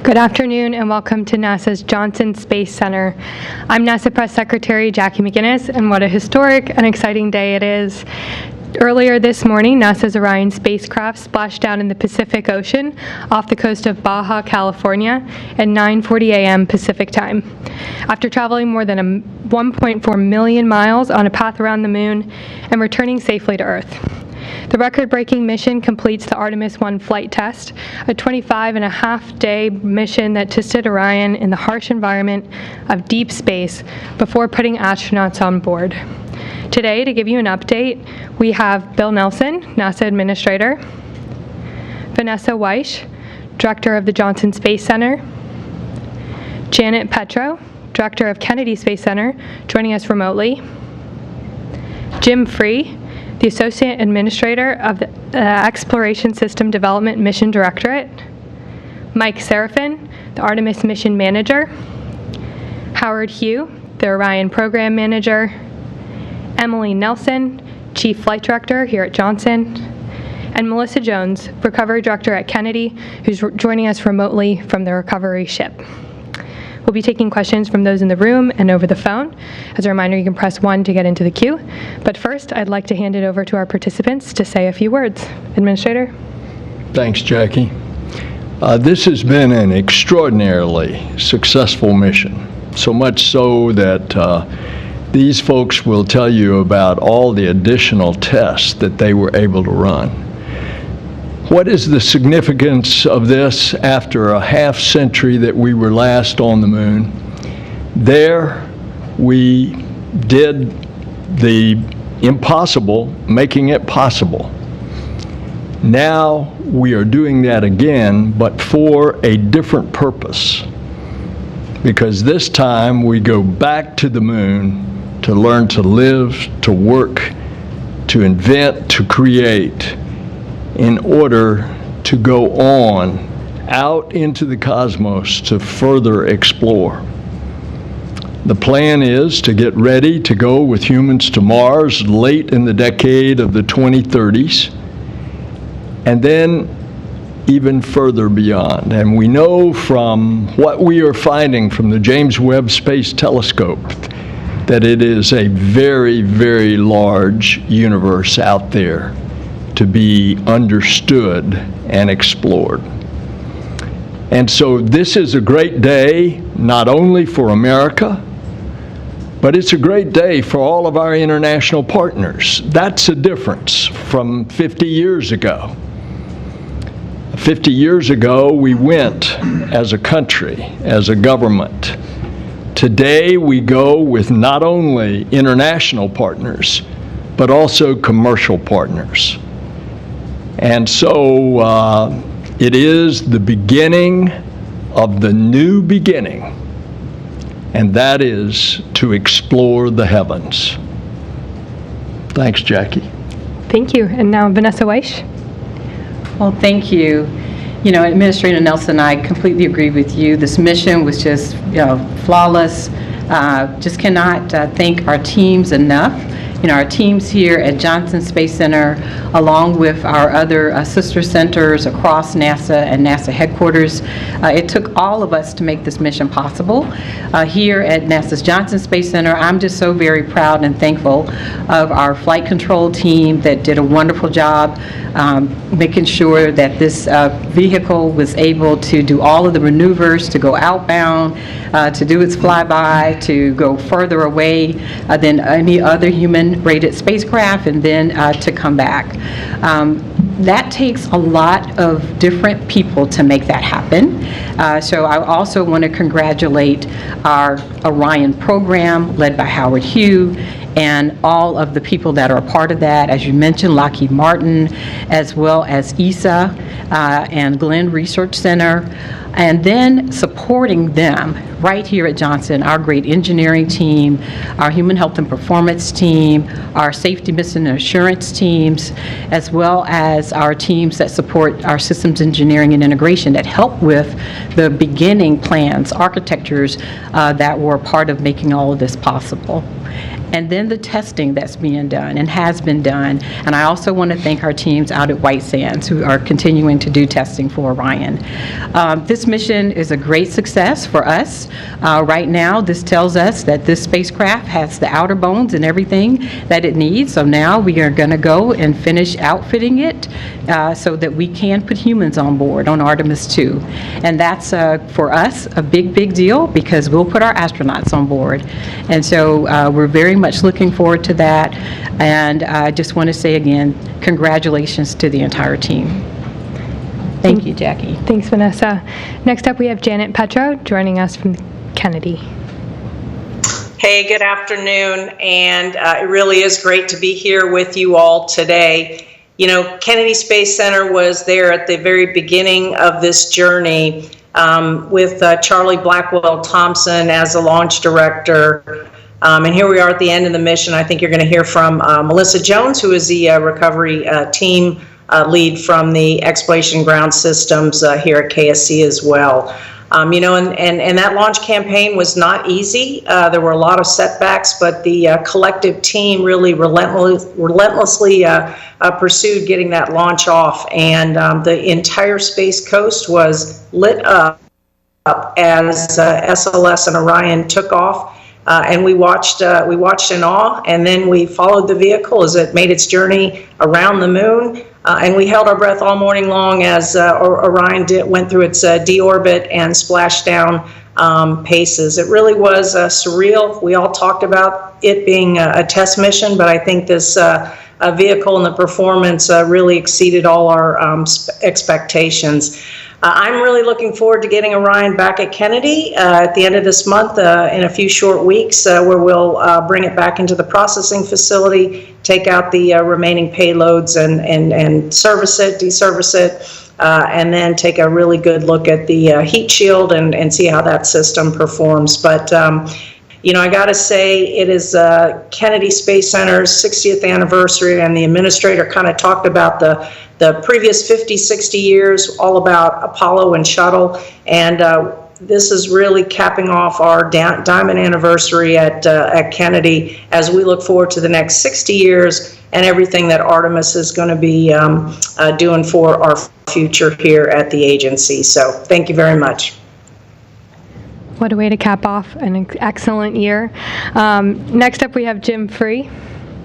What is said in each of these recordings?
Good afternoon and welcome to NASA's Johnson Space Center. I'm NASA Press Secretary Jackie McGinnis, and what a historic and exciting day it is. Earlier this morning, NASA's Orion spacecraft splashed down in the Pacific Ocean off the coast of Baja, California at 9:40 a.m. Pacific time. After traveling more than 1.4 million miles on a path around the moon and returning safely to Earth. The record-breaking mission completes the Artemis I flight test, a 25-and-a-half-day mission that tested Orion in the harsh environment of deep space before putting astronauts on board. Today, to give you an update, we have Bill Nelson, NASA Administrator, Vanessa Weish, Director of the Johnson Space Center, Janet Petro, Director of Kennedy Space Center, joining us remotely, Jim Free, the Associate Administrator of the Exploration System Development Mission Directorate, Mike Serafin, the Artemis Mission Manager, Howard Hugh, the Orion Program Manager, Emily Nelson, Chief Flight Director here at Johnson, and Melissa Jones, Recovery Director at Kennedy, who's joining us remotely from the recovery ship. We'll be taking questions from those in the room and over the phone. As a reminder, you can press 1 to get into the queue. But first, I'd like to hand it over to our participants to say a few words. Administrator? Thanks, Jackie. This has been an extraordinarily successful mission, so much so that these folks will tell you about all the additional tests that they were able to run. What is the significance of this after a half century that we were last on the moon? There we did the impossible, making it possible. Now we are doing that again, but for a different purpose. Because this time we go back to the moon to learn to live, to work, to invent, to create, in order to go on out into the cosmos to further explore. The plan is to get ready to go with humans to Mars late in the decade of the 2030s, and then even further beyond. And we know from what we are finding from the James Webb Space Telescope that it is a very, very large universe out there to be understood and explored. And so this is a great day, not only for America, but it's a great day for all of our international partners. That's a difference from 50 years ago. 50 years ago, we went as a country, as a government. Today, we go with not only international partners, but also commercial partners. And so it is the beginning of the new beginning, and that is to explore the heavens. Thanks, Jackie. Thank you. And now Vanessa Weish. Well, thank you. You know, Administrator Nelson, I completely agree with you. This mission was just, flawless. Just cannot thank our teams enough. You know, our teams here at Johnson Space Center, along with our other sister centers across NASA and NASA headquarters, it took all of us to make this mission possible. Here at NASA's Johnson Space Center, I'm just so very proud and thankful of our flight control team that did a wonderful job making sure that this vehicle was able to do all of the maneuvers, to go outbound, to do its flyby, to go further away than any other human-rated spacecraft, and then to come back. That takes a lot of different people to make that happen. So I also want to congratulate our Orion program led by Howard Hugh and all of the people that are a part of that, as you mentioned, Lockheed Martin, as well as ESA and Glenn Research Center, and then supporting them right here at Johnson, our great engineering team, our human health and performance team, our safety mission and assurance teams, as well as our teams that support our systems engineering and integration that help with the beginning plans, architectures that were part of making all of this possible. and then the testing that's being done and has been done. And I also want to thank our teams out at White Sands who are continuing to do testing for Orion. This mission is a great success for us. Right now, this tells us that this spacecraft has the outer bones and everything that it needs. So now we are going to go and finish outfitting it so that we can put humans on board on Artemis II. And that's, for us, a big, big deal because we'll put our astronauts on board. And so we're very much looking forward to that. And I just want to say again, congratulations to the entire team. Thank you, Jackie. Thanks, Vanessa. Next up, we have Janet Petro joining us from Kennedy. Hey, good afternoon, and it really is great to be here with you all today. You know, Kennedy Space Center was there at the very beginning of this journey with Charlie Blackwell Thompson as a launch director. And here we are at the end of the mission. I think you're going to hear from Melissa Jones, who is the recovery team lead from the Exploration Ground Systems here at KSC as well. You know, and that launch campaign was not easy. There were a lot of setbacks, but the collective team really relentlessly pursued getting that launch off. And the entire Space Coast was lit up as SLS and Orion took off. And we watched in awe, and then we followed the vehicle as it made its journey around the moon. And we held our breath all morning long as Orion went through its deorbit and splashdown paces. It really was surreal. We all talked about it being a test mission, but I think this vehicle and the performance really exceeded all our expectations. I'm really looking forward to getting Orion back at Kennedy at the end of this month in a few short weeks where we'll bring it back into the processing facility, take out the remaining payloads and service it, deservice it, and then take a really good look at the heat shield and see how that system performs. But you know, I got to say, it is Kennedy Space Center's 60th anniversary, and the administrator kind of talked about the previous 50, 60 years, all about Apollo and shuttle, and this is really capping off our diamond anniversary at Kennedy as we look forward to the next 60 years and everything that Artemis is going to be doing for our future here at the agency. So thank you very much. What a way to cap off an excellent year. Next up, we have Jim Free.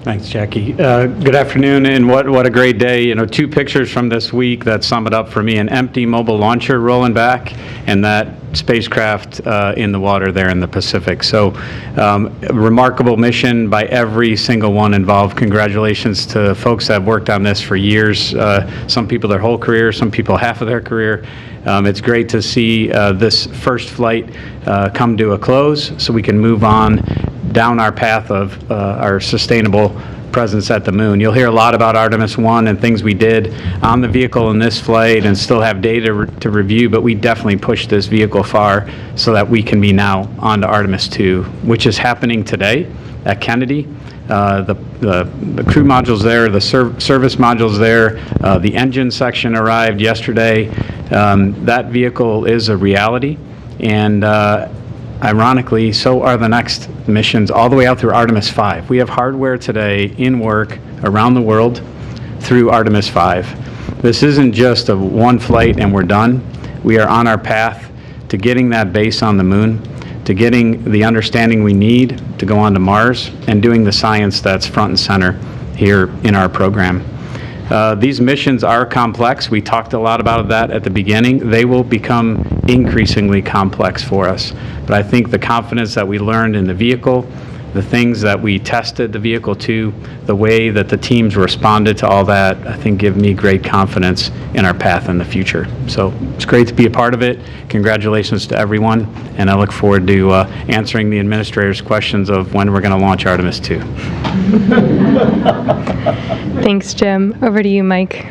Thanks, Jackie. Good afternoon, and what a great day. You know, two pictures from this week that sum it up for me: an empty mobile launcher rolling back, and that spacecraft in the water there in the Pacific. So, a remarkable mission by every single one involved. Congratulations to folks that have worked on this for years. Some people their whole career, some people half of their career. It's great to see this first flight come to a close so we can move on down our path of our sustainable presence at the moon. You'll hear a lot about Artemis I and things we did on the vehicle in this flight and still have data to review, but we definitely pushed this vehicle far so that we can be now on to Artemis II, which is happening today at Kennedy. The crew module's there, the service module's there, the engine section arrived yesterday. That vehicle is a reality, and ironically, so are the next missions all the way out through Artemis V. We have hardware today in work around the world through Artemis V. This isn't just a one flight and we're done. We are on our path to getting that base on the moon, to getting the understanding we need to go on to Mars, and doing the science that's front and center here in our program. These missions are complex. We talked a lot about that at the beginning. They will become increasingly complex for us. But I think the confidence that we learned in the vehicle, the things that we tested the vehicle to, the way that the teams responded to all that, I think give me great confidence in our path in the future. So it's great to be a part of it. Congratulations to everyone, and I look forward to answering the administrator's questions of when we're going to launch Artemis II. Thanks, Jim. Over to you, Mike.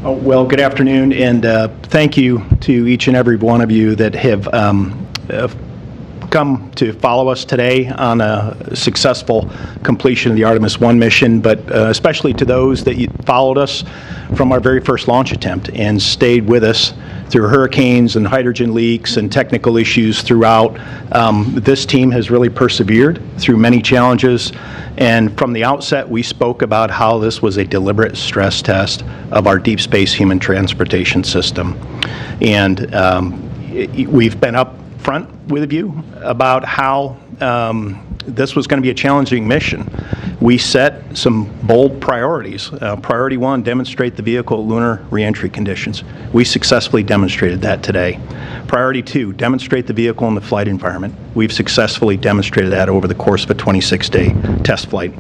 Oh, well, good afternoon, and thank you to each and every one of you that have come to follow us today on a successful completion of the Artemis I mission, but especially to those that followed us from our very first launch attempt and stayed with us through hurricanes and hydrogen leaks and technical issues throughout. This team has really persevered through many challenges, and from the outset we spoke about how this was a deliberate stress test of our deep space human transportation system. And we've been up front with you about how this was going to be a challenging mission. We set some bold priorities. Priority 1, demonstrate the vehicle at lunar reentry conditions. We successfully demonstrated that today. Priority 2, demonstrate the vehicle in the flight environment. We've successfully demonstrated that over the course of a 26-day test flight.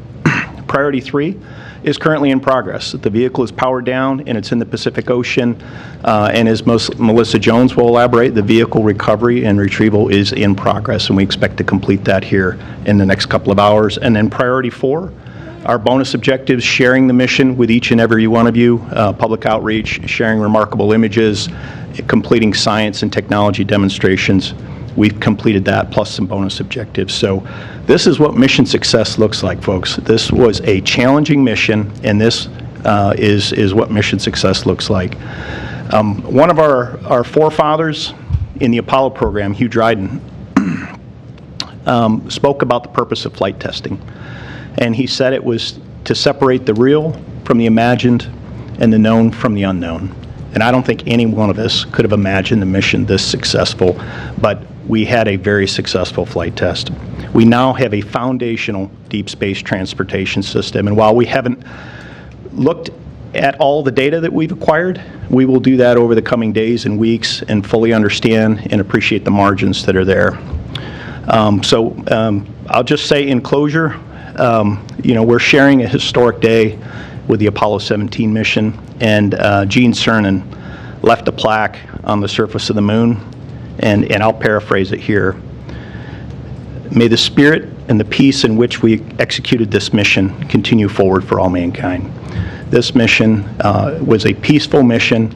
Priority 3 is currently in progress. The vehicle is powered down and it's in the Pacific Ocean, and as Melissa Jones will elaborate, the vehicle recovery and retrieval is in progress, and we expect to complete that here in the next couple of hours. And then priority 4, our bonus objectives, sharing the mission with each and every one of you, public outreach, sharing remarkable images, completing science and technology demonstrations. We've completed that, plus some bonus objectives. So this is what mission success looks like, folks. This was a challenging mission, and this is what mission success looks like. One of our forefathers in the Apollo program, Hugh Dryden, spoke about the purpose of flight testing. And he said it was to separate the real from the imagined and the known from the unknown. And I don't think any one of us could have imagined the mission this successful, but we had a very successful flight test. We now have a foundational deep space transportation system, and while we haven't looked at all the data that we've acquired, we will do that over the coming days and weeks and fully understand and appreciate the margins that are there. I'll just say in closure, we're sharing a historic day with the Apollo 17 mission, and Gene Cernan left a plaque on the surface of the moon, and I'll paraphrase it here. May the spirit and the peace in which we executed this mission continue forward for all mankind. This mission was a peaceful mission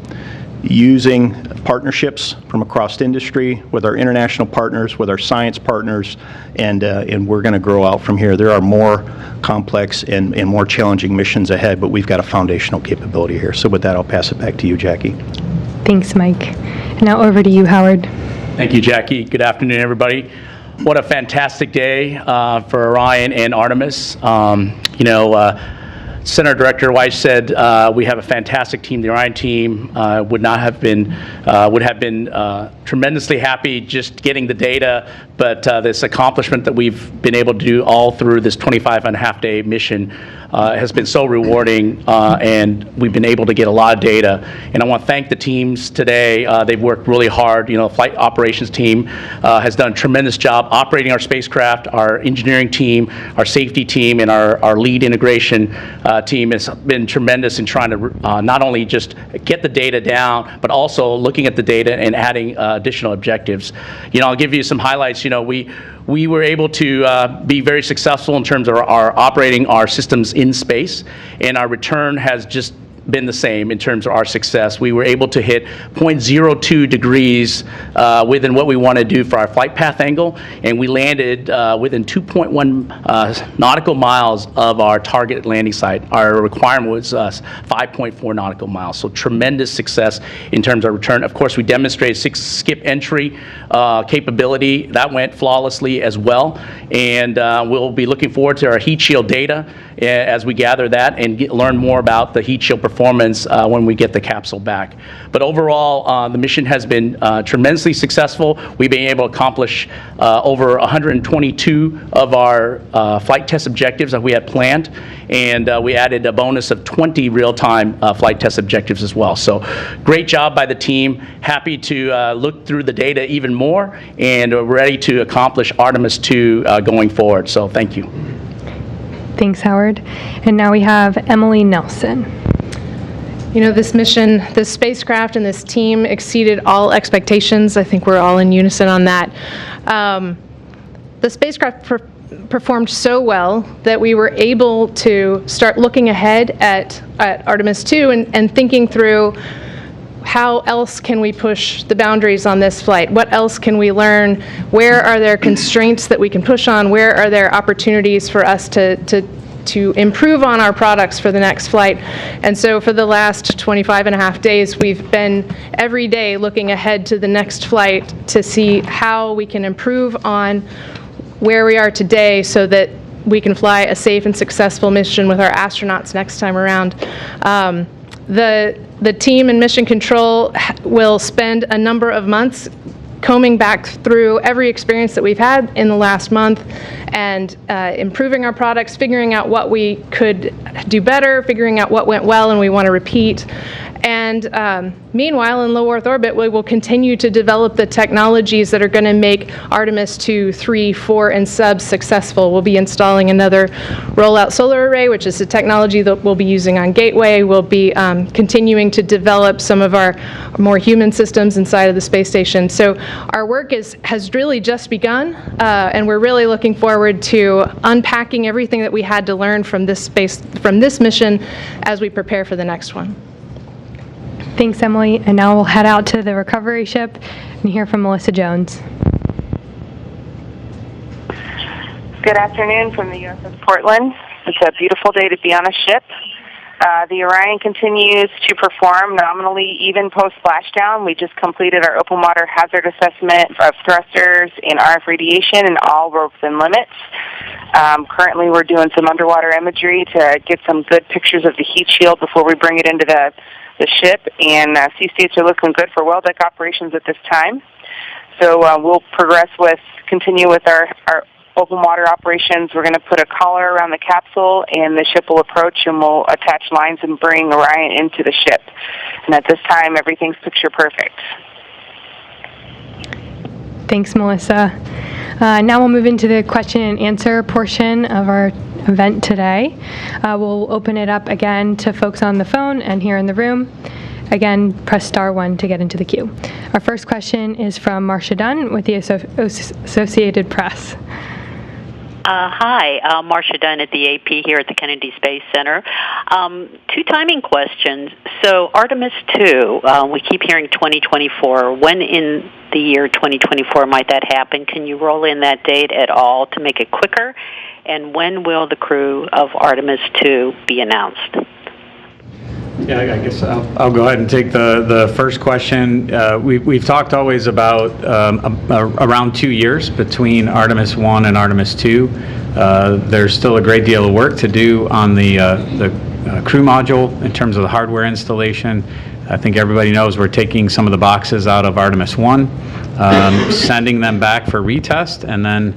using partnerships from across industry with our international partners, with our science partners, and we're going to grow out from here. There are more complex and more challenging missions ahead, but we've got a foundational capability here. So with that, I'll pass it back to you, Jackie. Thanks, Mike. And now over to you, Howard. Thank you, Jackie. Good afternoon, everybody. What a fantastic day for Orion and Artemis. Senator Director Weiss said we have a fantastic team. The Orion team would have been tremendously happy just getting the data, but this accomplishment that we've been able to do all through this 25.5-day mission has been so rewarding, and we've been able to get a lot of data. And I want to thank the teams today. They've worked really hard. The flight operations team has done a tremendous job operating our spacecraft. Our engineering team, our safety team, and our lead integration team has been tremendous in trying to not only just get the data down, but also looking at the data and adding additional objectives. I'll give you some highlights. We were able to be very successful in terms of our operating our systems in space, and our return has just been the same in terms of our success. We were able to hit 0.02 degrees within what we want to do for our flight path angle, and we landed within 2.1 nautical miles of our target landing site. Our requirement was 5.4 nautical miles, so tremendous success in terms of return. Of course, we demonstrated 6 skip entry capability. That went flawlessly as well, and we'll be looking forward to our heat shield data as we gather that and learn more about the heat shield performance when we get the capsule back. But overall, the mission has been tremendously successful. We've been able to accomplish over 122 of our flight test objectives that we had planned, and we added a bonus of 20 real-time flight test objectives as well. So great job by the team. Happy to look through the data even more, and we're ready to accomplish Artemis II going forward. So thank you. Thanks, Howard. And now we have Emily Nelson. This mission, this spacecraft and this team exceeded all expectations. I think we're all in unison on that. The spacecraft performed so well that we were able to start looking ahead at Artemis II and thinking through how else can we push the boundaries on this flight? What else can we learn? Where are there constraints that we can push on? Where are there opportunities for us to to improve on our products for the next flight. And so for the last 25 and a half days, we've been every day looking ahead to the next flight to see how we can improve on where we are today so that we can fly a safe and successful mission with our astronauts next time around. The team in Mission Control will spend a number of months combing back through every experience that we've had in the last month and improving our products, figuring out what we could do better, figuring out what went well and we want to repeat. And meanwhile, in low Earth orbit, we will continue to develop the technologies that are going to make Artemis 2, 3, 4, and subs successful. We'll be installing another rollout solar array, which is the technology that we'll be using on Gateway. We'll be continuing to develop some of our more human systems inside of the space station. So our work has really just begun, and we're really looking forward to unpacking everything that we had to learn from this mission as we prepare for the next one. Thanks, Emily. And now we'll head out to the recovery ship and hear from Melissa Jones. Good afternoon from the USS Portland. It's a beautiful day to be on a ship. The Orion continues to perform nominally even post-splashdown. We just completed our open water hazard assessment of thrusters and RF radiation and all were within limits. Currently we're doing some underwater imagery to get some good pictures of the heat shield before we bring it into the ship, and sea states are looking good for well deck operations at this time. So we'll continue with our open water operations. We're going to put a collar around the capsule, and the ship will approach, and we'll attach lines and bring Orion into the ship. And at this time, everything's picture perfect. Thanks, Melissa. Now we'll move into the question and answer portion of our event today. We'll open it up again to folks on the phone and here in the room. Again, press *1 to get into the queue. Our first question is from Marcia Dunn with the Associated Press. Hi, Marcia Dunn at the AP here at the Kennedy Space Center. Two timing questions. So Artemis II, we keep hearing 2024. When in the year 2024 might that happen? Can you roll in that date at all to make it quicker? And when will the crew of Artemis II be announced? Yeah, I guess I'll go ahead and take the first question. We've talked always about around 2 years between Artemis I and Artemis II. There's still a great deal of work to do on the crew module in terms of the hardware installation. I think everybody knows we're taking some of the boxes out of Artemis I, sending them back for retest, and then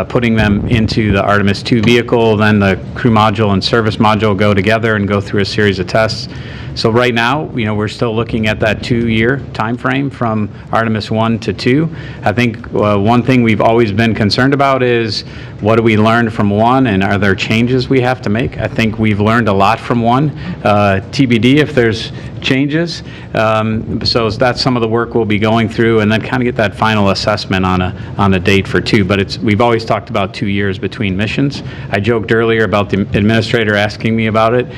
putting them into the Artemis II vehicle. Then the crew module and service module go together and go through a series of tests. So right now, we're still looking at that 2-year time frame from Artemis I to II. I think one thing we've always been concerned about is what do we learn from one, and are there changes we have to make? I think we've learned a lot from one. TBD if there's changes. So that's some of the work we'll be going through, and then kind of get that final assessment on a date for II. But we've always talked about 2 years between missions. I joked earlier about the administrator asking me about it.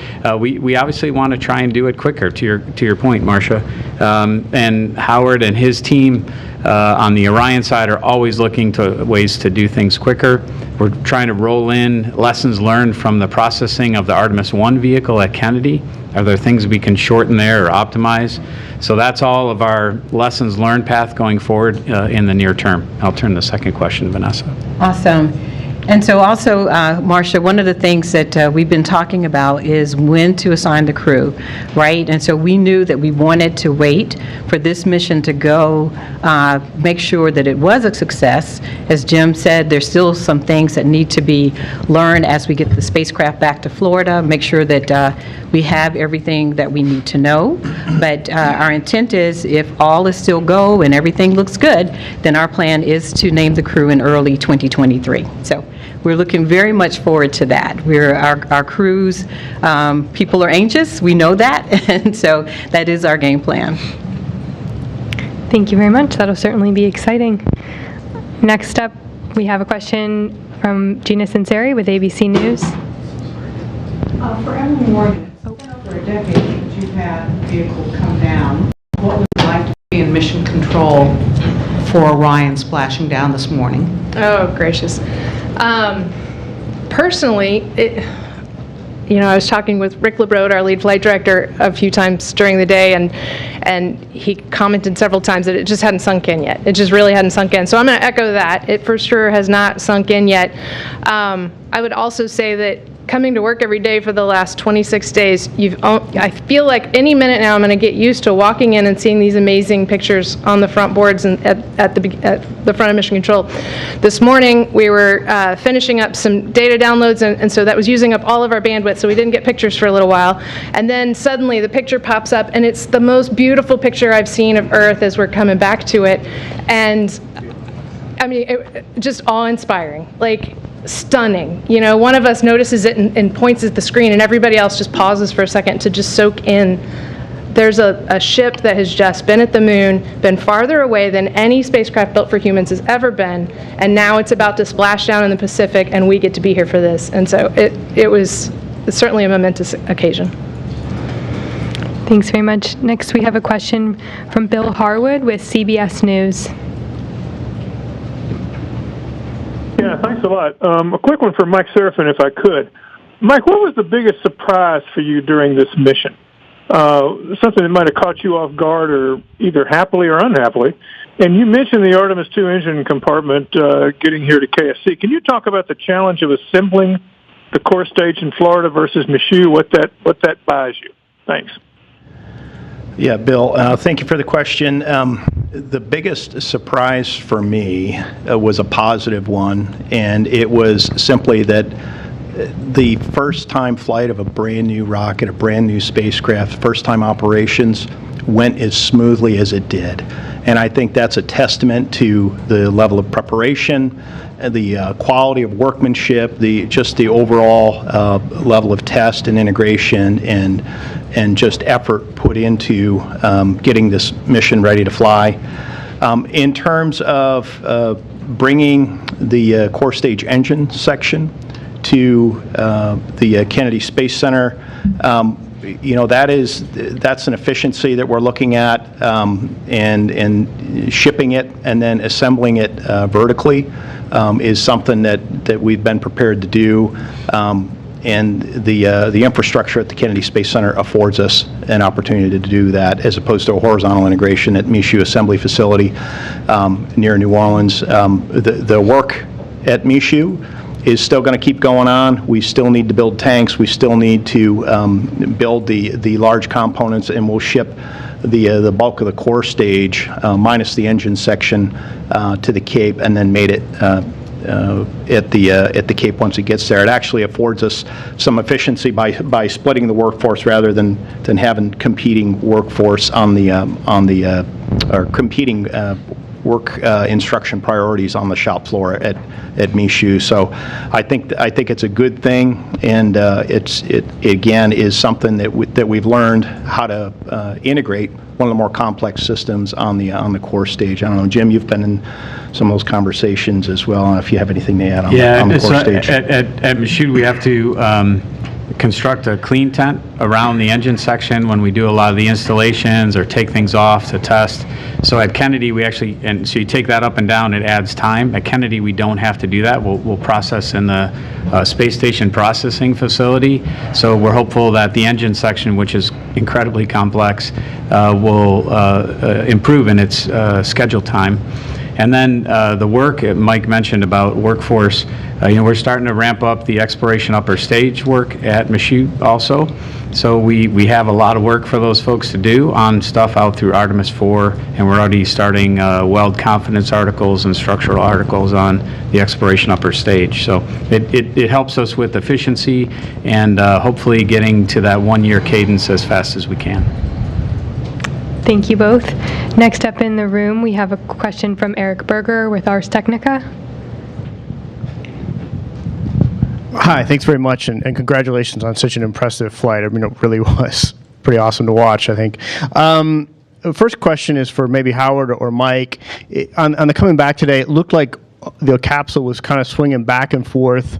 We obviously want to try and do it quicker, to your point, Marcia. And Howard and his team on the Orion side are always looking to ways to do things quicker. We're trying to roll in lessons learned from the processing of the Artemis I vehicle at Kennedy. Are there things we can shorten there or optimize? So that's all of our lessons learned path going forward in the near term. I'll turn the second question to Vanessa. Awesome. And so also, Marcia, one of the things that we've been talking about is when to assign the crew, right? And so we knew that we wanted to wait for this mission to go, make sure that it was a success. As Jim said, there's still some things that need to be learned as we get the spacecraft back to Florida, make sure that we have everything that we need to know. But our intent is, if all is still go and everything looks good, then our plan is to name the crew in early 2023. So we're looking very much forward to that. Our crews, people are anxious, we know that, and so that is our game plan. Thank you very much. That'll certainly be exciting. Next up, we have a question from Gina Sinceri with ABC News. For Emily Morgan, it's been over a decade since you've had a vehicle come down. What would it like to be in mission control for Orion splashing down this morning? Oh, gracious. Personally, I was talking with Rick LeBrode, our lead flight director, a few times during the day, and he commented several times that it just hadn't sunk in yet. It just really hadn't sunk in. So I'm going to echo that. It for sure has not sunk in yet. I would also say that coming to work every day for the last 26 days, I feel like any minute now I'm going to get used to walking in and seeing these amazing pictures on the front boards and at the front of Mission Control. This morning we were finishing up some data downloads, and so that was using up all of our bandwidth, so we didn't get pictures for a little while. And then suddenly the picture pops up, and it's the most beautiful picture I've seen of Earth as we're coming back to it. And I mean, just awe-inspiring. Like, stunning. One of us notices it and points at the screen, and everybody else just pauses for a second to just soak in. There's a ship that has just been at the moon, been farther away than any spacecraft built for humans has ever been, and now it's about to splash down in the Pacific, and we get to be here for this. And so it's certainly a momentous occasion. Thanks very much. Next, we have a question from Bill Harwood with CBS News. Yeah, thanks a lot. A quick one for Mike Serafin, if I could. Mike, what was the biggest surprise for you during this mission? Something that might have caught you off guard, or either happily or unhappily. And you mentioned the Artemis II engine compartment getting here to KSC. Can you talk about the challenge of assembling the core stage in Florida versus Michoud? What that buys you? Thanks. Yeah, Bill, thank you for the question. The biggest surprise for me was a positive one, and it was simply that the first-time flight of a brand-new rocket, a brand-new spacecraft, first-time operations went as smoothly as it did. And I think that's a testament to the level of preparation, the quality of workmanship, just the overall level of test and integration, and just effort put into getting this mission ready to fly. In terms of bringing the core stage engine section to the Kennedy Space Center, that's an efficiency that we're looking at, and shipping it and then assembling it vertically is something that we've been prepared to do. And the infrastructure at the Kennedy Space Center affords us an opportunity to do that, as opposed to a horizontal integration at Michoud Assembly Facility near New Orleans. The work at Michoud is still going to keep going on. We still need to build tanks. We still need to build the large components, and we'll ship the bulk of the core stage, minus the engine section, to the Cape, and then made it at the Cape once it gets there. It actually affords us some efficiency by splitting the workforce rather than having competing workforce on the or competing work instruction priorities on the shop floor at Michoud. So I think it's a good thing, and it again is something that we've learned how to integrate one of the more complex systems on the core stage. I don't know, Jim, you've been in some of those conversations as well, and if you have anything to add on the core stage. At Michoud, we have to construct a clean tent around the engine section when we do a lot of the installations or take things off to test. So at Kennedy, we actually, and so you take that up and down, it adds time. At Kennedy, we don't have to do that. We'll process in the space station processing facility. So we're hopeful that the engine section, which is incredibly complex, will improve in its schedule time. And then the work Mike mentioned about workforce, we're starting to ramp up the exploration upper stage work at Michoud also. So we have a lot of work for those folks to do on stuff out through Artemis IV, and we're already starting weld confidence articles and structural articles on the exploration upper stage. So it helps us with efficiency and hopefully getting to that one-year cadence as fast as we can. Thank you both. Next up in the room, we have a question from Eric Berger with Ars Technica. Hi, thanks very much, and congratulations on such an impressive flight. I mean, it really was pretty awesome to watch, I think. The first question is for maybe Howard or Mike. On the coming back today, it looked like the capsule was kind of swinging back and forth,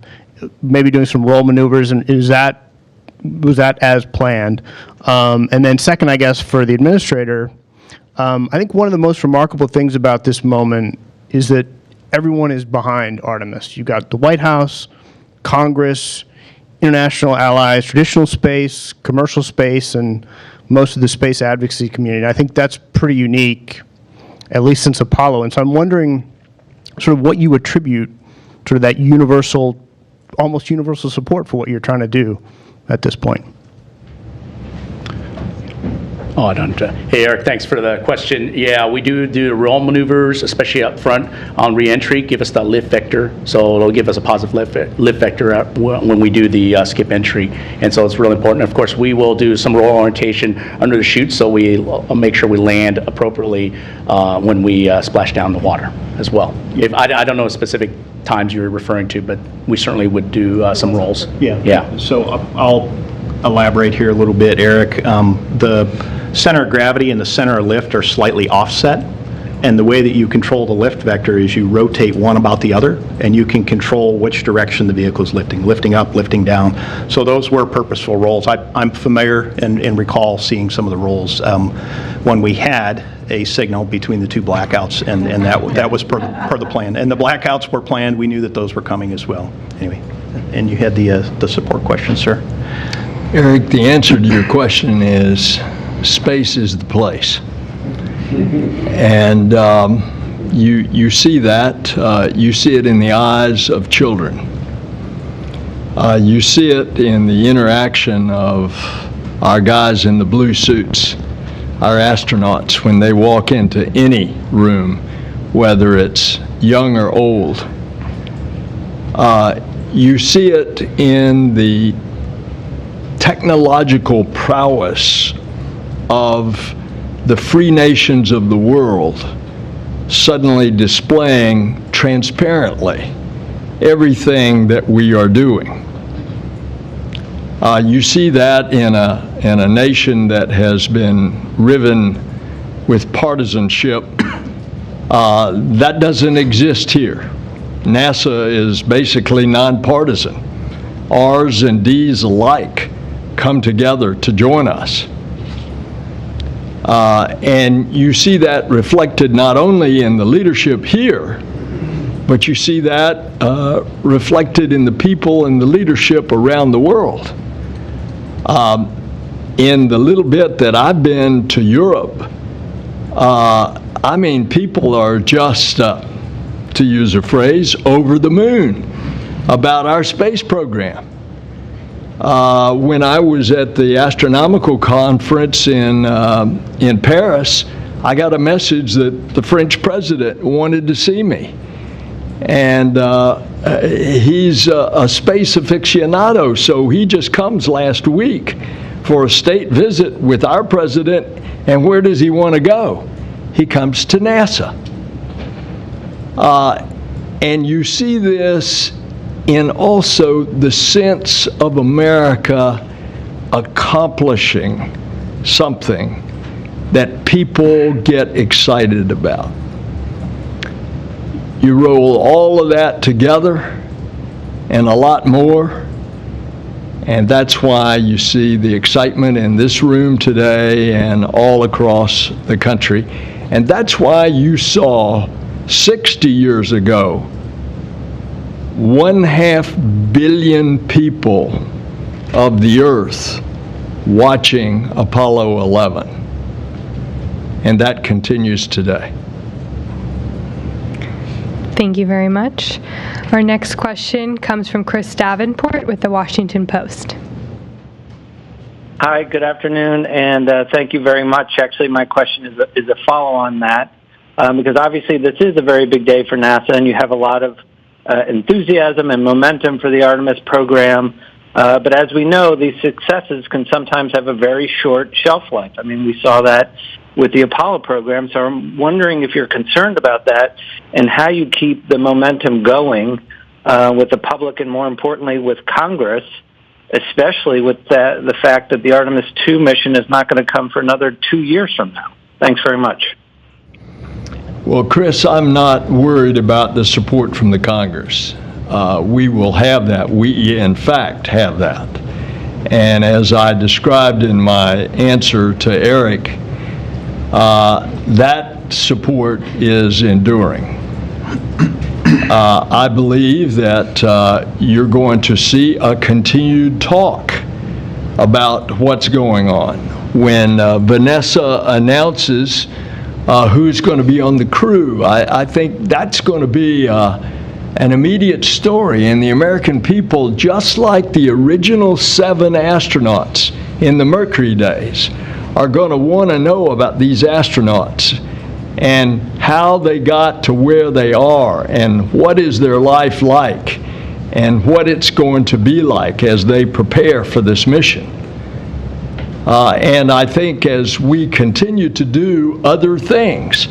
maybe doing some roll maneuvers, and was that as planned? And then second, I guess, for the administrator, I think one of the most remarkable things about this moment is that everyone is behind Artemis. You got the White House, Congress, international allies, traditional space, commercial space, and most of the space advocacy community. I think that's pretty unique, at least since Apollo. And so I'm wondering sort of what you attribute to that universal, almost universal support for what you're trying to do at this point. Oh, I don't. Hey, Eric, thanks for the question. Yeah, we do the roll maneuvers, especially up front on reentry, give us the lift vector. So it'll give us a positive lift vector when we do the skip entry. And so it's really important. Of course, we will do some roll orientation under the chute, so we make sure we land appropriately when we splash down the water as well. If I don't know specific times you're referring to, but we certainly would do some rolls. Yeah. So I'll elaborate here a little bit, Eric. The center of gravity and the center of lift are slightly offset, and the way that you control the lift vector is you rotate one about the other, and you can control which direction the vehicle is lifting up, lifting down. So those were purposeful rolls. I'm familiar and recall seeing some of the rolls when we had a signal between the two blackouts, and that was per the plan. And the blackouts were planned. We knew that those were coming as well. Anyway, and you had the support question, sir. Eric, the answer to your question is space is the place. And you see that. You see it in the eyes of children. You see it in the interaction of our guys in the blue suits, our astronauts, when they walk into any room, whether it's young or old. You see it in the technological prowess of the free nations of the world suddenly displaying transparently everything that we are doing. You see that in a nation that has been riven with partisanship. That doesn't exist here. NASA is basically nonpartisan. R's and D's alike come together to join us. And you see that reflected not only in the leadership here, but you see that reflected in the people and the leadership around the world. In the little bit that I've been to Europe, I mean, people are just, to use a phrase, over the moon about our space program. When I was at the astronomical conference in Paris, I got a message that the French president wanted to see me. And he's a space aficionado, so he just comes last week for a state visit with our president. And where does he want to go? He comes to NASA. And you see this in also the sense of America accomplishing something that people get excited about. You roll all of that together and a lot more, and that's why you see the excitement in this room today and all across the country. And that's why you saw 60 years ago 1.5 billion people of the Earth watching Apollo 11. And that continues today. Thank you very much. Our next question comes from Chris Davenport with the Washington Post. Hi, good afternoon, and thank you very much. Actually, my question is a follow on that, because obviously this is a very big day for NASA, and you have a lot of enthusiasm and momentum for the Artemis program. But as we know, these successes can sometimes have a very short shelf life. I mean, we saw that with the Apollo program, so I'm wondering if you're concerned about that and how you keep the momentum going with the public and, more importantly, with Congress, especially with the fact that the Artemis II mission is not going to come for another 2 years from now. Thanks very much. Well, Chris, I'm not worried about the support from the Congress. We will have that. We, in fact, have that. And as I described in my answer to Eric, that support is enduring. I believe that you're going to see a continued talk about what's going on. When Vanessa announces who's going to be on the crew, I think that's going to be an immediate story. And the American people, just like the original 7 astronauts in the Mercury days, are going to want to know about these astronauts and how they got to where they are and what is their life like and what it's going to be like as they prepare for this mission. And I think as we continue to do other things,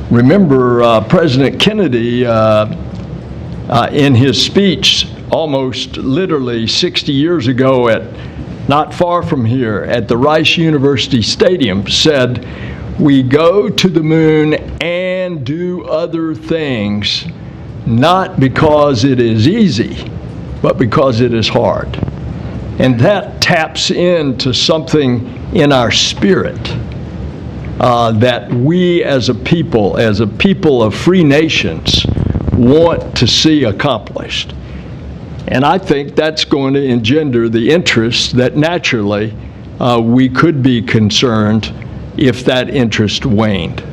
remember President Kennedy in his speech almost literally 60 years ago not far from here at the Rice University Stadium said, "We go to the moon and do other things, not because it is easy, but because it is hard." And that taps into something in our spirit that we as a people of free nations, want to see accomplished. And I think that's going to engender the interest that naturally we could be concerned if that interest waned.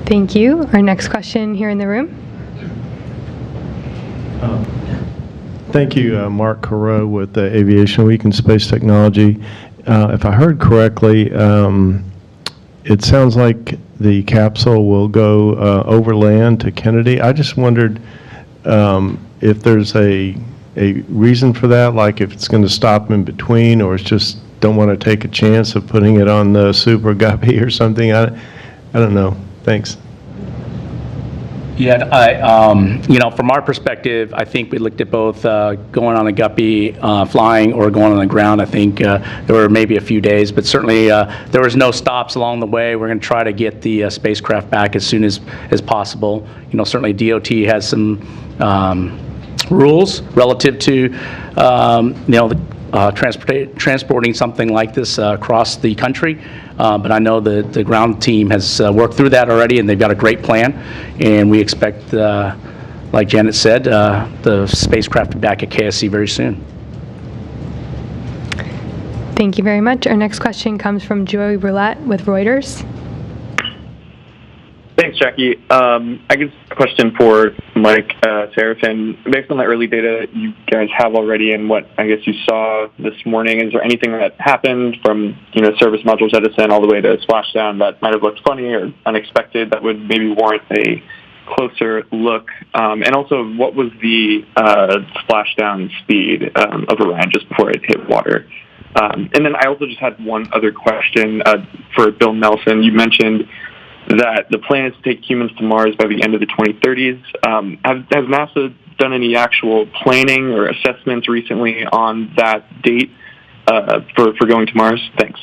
Thank you. Our next question here in the room. Thank you, Mark Carreau with Aviation Week and Space Technology. If I heard correctly, it sounds like the capsule will go overland to Kennedy. I just wondered if there's a reason for that, like if it's going to stop in between, or it's just don't want to take a chance of putting it on the Super Guppy or something. I don't know. Thanks. Yeah, from our perspective, I think we looked at both going on a Guppy, flying, or going on the ground. I think there were maybe a few days, but certainly there was no stops along the way. We're going to try to get the spacecraft back as soon as possible. Certainly DOT has some rules relative to, transporting something like this across the country. But I know the ground team has worked through that already, and they've got a great plan. And we expect, like Janet said, the spacecraft to be back at KSC very soon. Thank you very much. Our next question comes from Joey Roulette with Reuters. Thanks, Jackie. I guess a question for Mike Serafin. Based on the early data you guys have already and what I guess you saw this morning, is there anything that happened from service module jettison all the way to splashdown that might have looked funny or unexpected that would maybe warrant a closer look? And also, what was the splashdown speed of Orion just before it hit water? And then I also just had one other question for Bill Nelson. You mentioned that the plan is to take humans to Mars by the end of the 2030s. Has NASA done any actual planning or assessments recently on that date for going to Mars? Thanks.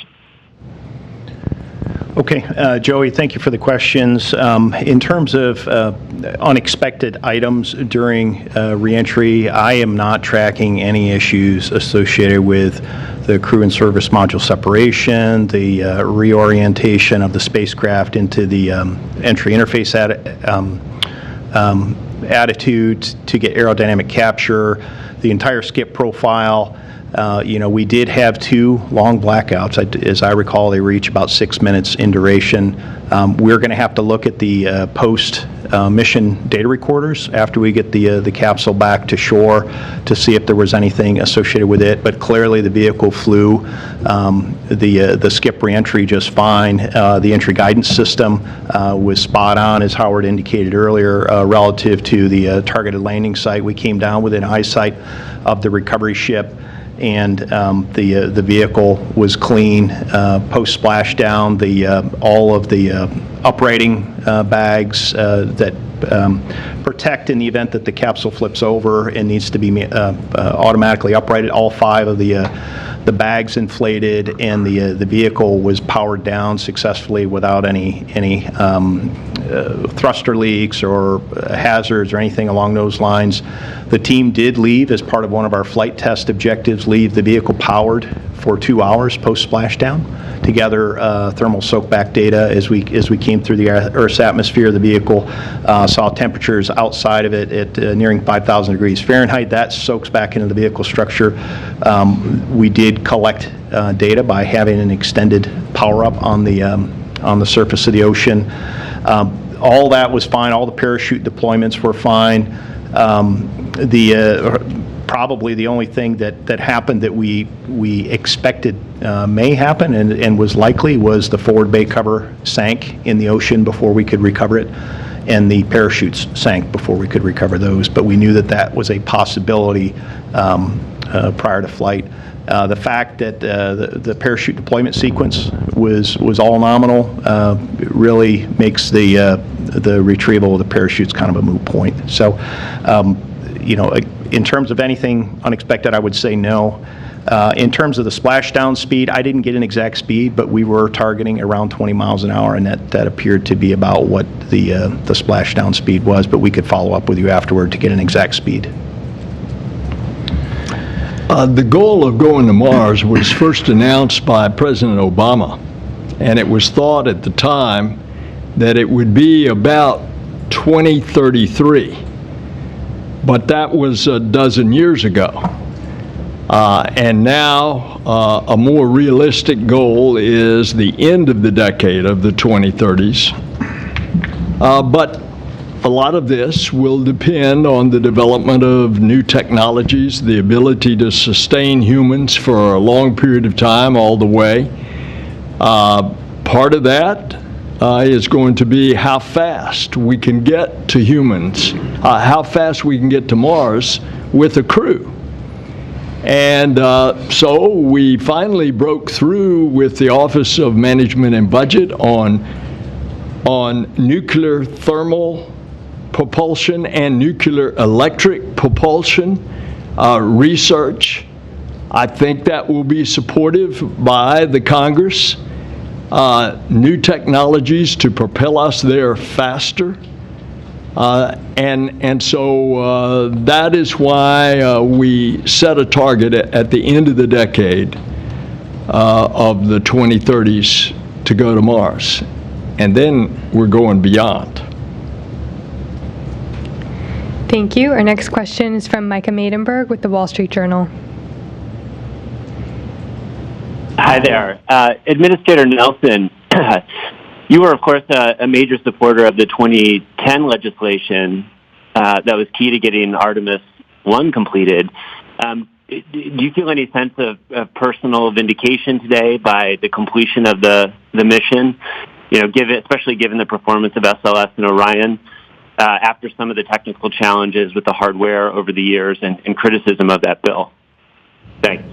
Okay, Joey, thank you for the questions. In terms of unexpected items during reentry, I am not tracking any issues associated with the crew and service module separation, the reorientation of the spacecraft into the entry interface attitude to get aerodynamic capture, the entire skip profile. We did have 2 long blackouts. As I recall, they reach about 6 minutes in duration. We're going to have to look at the post-mission data recorders after we get the capsule back to shore to see if there was anything associated with it. But clearly, the vehicle flew the skip reentry just fine. The entry guidance system was spot on, as Howard indicated earlier, relative to the targeted landing site. We came down within eyesight of the recovery ship, and the vehicle was clean post splashdown. All of the uprighting bags that protect in the event that the capsule flips over and needs to be automatically uprighted. All 5 of the bags inflated, and the vehicle was powered down successfully without any thruster leaks or hazards or anything along those lines. The team did leave as part of one of our flight test objectives, leave the vehicle powered for 2 hours post splashdown together thermal soakback data as we came through the Earth's atmosphere of the vehicle, saw temperatures outside of it at nearing 5,000 degrees Fahrenheit. That soaks back into the vehicle structure. We did collect data by having an extended power up on the surface of the ocean. All that was fine. All the parachute deployments were fine. Probably the only thing that happened that we expected may happen and was likely was the forward bay cover sank in the ocean before we could recover it, and the parachutes sank before we could recover those. But we knew that was a possibility prior to flight. The fact that the parachute deployment sequence was all nominal really makes the retrieval of the parachutes kind of a moot point. So, in terms of anything unexpected, I would say no. In terms of the splashdown speed, I didn't get an exact speed, but we were targeting around 20 miles an hour, and that appeared to be about what the splashdown speed was, but we could follow up with you afterward to get an exact speed. The goal of going to Mars was first announced by President Obama, and it was thought at the time that it would be about 2033. But that was a dozen years ago. And now a more realistic goal is the end of the decade of the 2030s. But a lot of this will depend on the development of new technologies, the ability to sustain humans for a long period of time all the way. Part of that is going to be how fast we can get to humans, how fast we can get to Mars with a crew. And so we finally broke through with the Office of Management and Budget on nuclear thermal propulsion and nuclear electric propulsion research. I think that will be supportive by the Congress. New technologies to propel us there faster. And so that is why we set a target at the end of the decade of the 2030s to go to Mars. And then we're going beyond. Thank you. Our next question is from Micah Maidenberg with the Wall Street Journal. Hi there. Administrator Nelson, you were, of course, a major supporter of the 2010 legislation that was key to getting Artemis I completed. Do you feel any sense of personal vindication today by the completion of the mission? Especially given the performance of SLS and Orion, after some of the technical challenges with the hardware over the years and criticism of that bill? Thanks.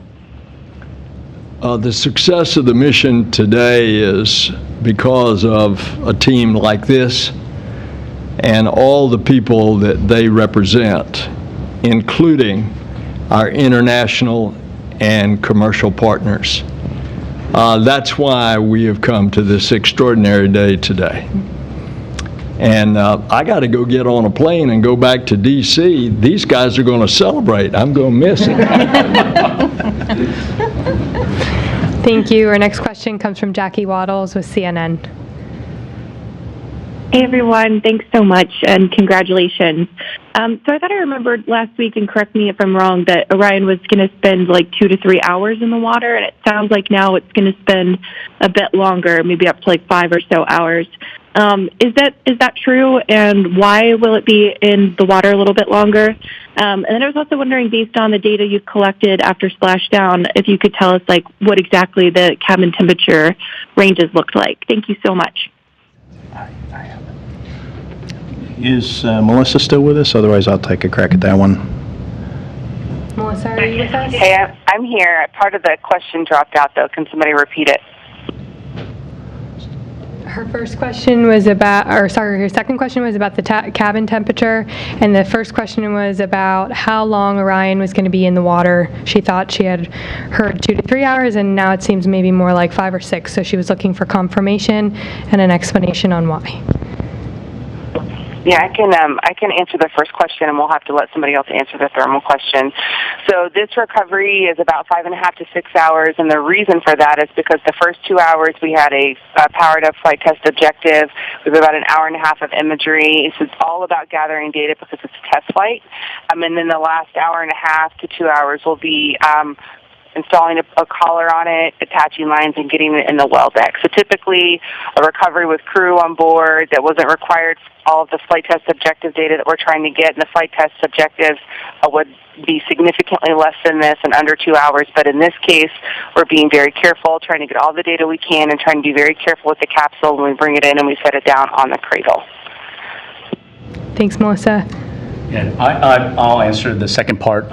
The success of the mission today is because of a team like this and all the people that they represent, including our international and commercial partners. That's why we have come to this extraordinary day today. And I got to go get on a plane and go back to D.C. These guys are going to celebrate. I'm going to miss it. Thank you. Our next question comes from Jackie Waddles with CNN. Hey, everyone. Thanks so much, and congratulations. So I thought I remembered last week, and correct me if I'm wrong, that Orion was going to spend like 2 to 3 hours in the water, and it sounds like now it's going to spend a bit longer, maybe up to like 5 or so hours. Is that true, and why will it be in the water a little bit longer? And then I was also wondering, based on the data you've collected after splashdown, if you could tell us like what exactly the cabin temperature ranges looked like. Thank you so much. Is Melissa still with us? Otherwise, I'll take a crack at that one. Melissa, are you with us? Hey, I'm here. Part of the question dropped out, though. Can somebody repeat it? Her first question was about, her second question was about the cabin temperature, and the first question was about how long Orion was going to be in the water. She thought she had heard 2 to 3 hours, and now it seems maybe more like 5 or 6, so she was looking for confirmation and an explanation on why. Yeah, I can answer the first question, and we'll have to let somebody else answer the thermal question. So this recovery is about 5.5 to 6 hours, and the reason for that is because the first 2 hours we had a powered-up flight test objective with about an hour and a half of imagery. So it's all about gathering data because it's a test flight. And then the last hour and a half to 2 hours will be installing a collar on it, attaching lines, and getting it in the well deck. So typically a recovery with crew on board that wasn't required all of the flight test objective data that we're trying to get, and the flight test objectives would be significantly less than this in under 2 hours. But in this case, we're being very careful, trying to get all the data we can, and trying to be very careful with the capsule when we bring it in and we set it down on the cradle. Thanks, Melissa. Yeah, I'll answer the second part.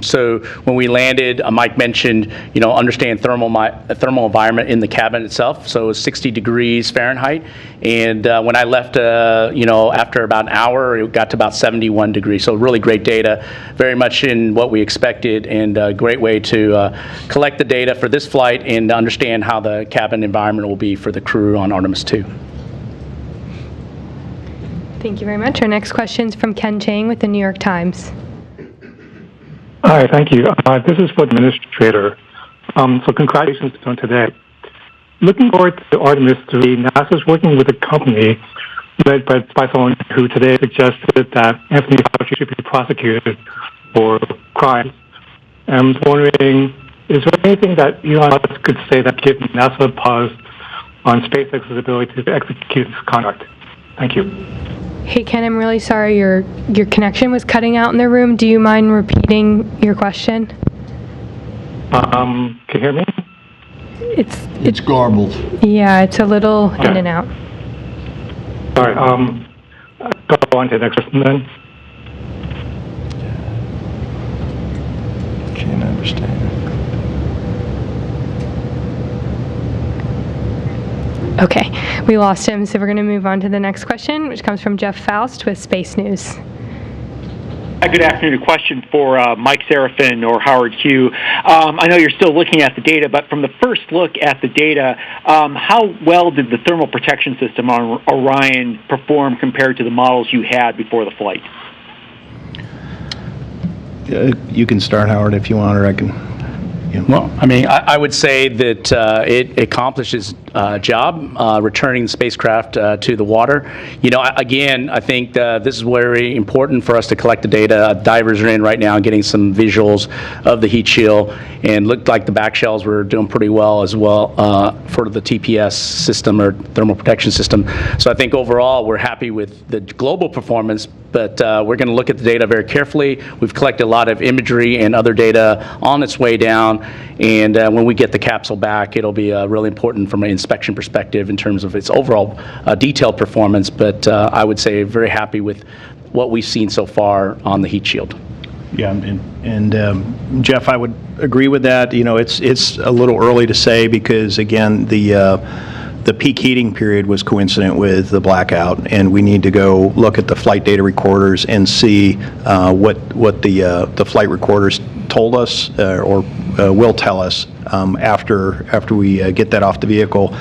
So when we landed, Mike mentioned, understand thermal environment in the cabin itself. So it was 60 degrees Fahrenheit. And when I left, after about an hour, it got to about 71 degrees. So really great data, very much in what we expected, and a great way to collect the data for this flight and understand how the cabin environment will be for the crew on Artemis II. Thank you very much. Our next question is from Ken Chang with the New York Times. Hi, thank you. This is for the administrator. So congratulations on today. Looking forward to Artemis III, NASA is working with a company led by someone who today suggested that Anthony Fauci should be prosecuted for crimes. I'm wondering, is there anything that Elon Musk could say that gives NASA a pause on SpaceX's ability to execute this conduct? Thank you. Hey, Ken, I'm really sorry your connection was cutting out in the room. Do you mind repeating your question? Can you hear me? It's garbled. Yeah, it's a little in and out. Sorry, go on to the next question then. Can't understand. Okay, we lost him, so we're going to move on to the next question, which comes from Jeff Faust with Space News. Good afternoon. A question for Mike Serafin or Howard Hugh. I know you're still looking at the data, but from the first look at the data, how well did the thermal protection system on Orion perform compared to the models you had before the flight? You can start, Howard, if you want, or I can. Well, I would say that it accomplishes job returning the spacecraft to the water. Again, I think this is very important for us to collect the data. Divers are in right now getting some visuals of the heat shield, and looked like the back shells were doing pretty well as well for the TPS system or thermal protection system. So I think overall we're happy with the global performance, but we're going to look at the data very carefully. We've collected a lot of imagery and other data on its way down, and when we get the capsule back, it'll be really important from an inspection perspective in terms of its overall detailed performance, but I would say very happy with what we've seen so far on the heat shield. Yeah, and Jeff, I would agree with that. It's a little early to say because, again, the peak heating period was coincident with the blackout, and we need to go look at the flight data recorders and see what the flight recorders told us or will tell us after we get that off the vehicle.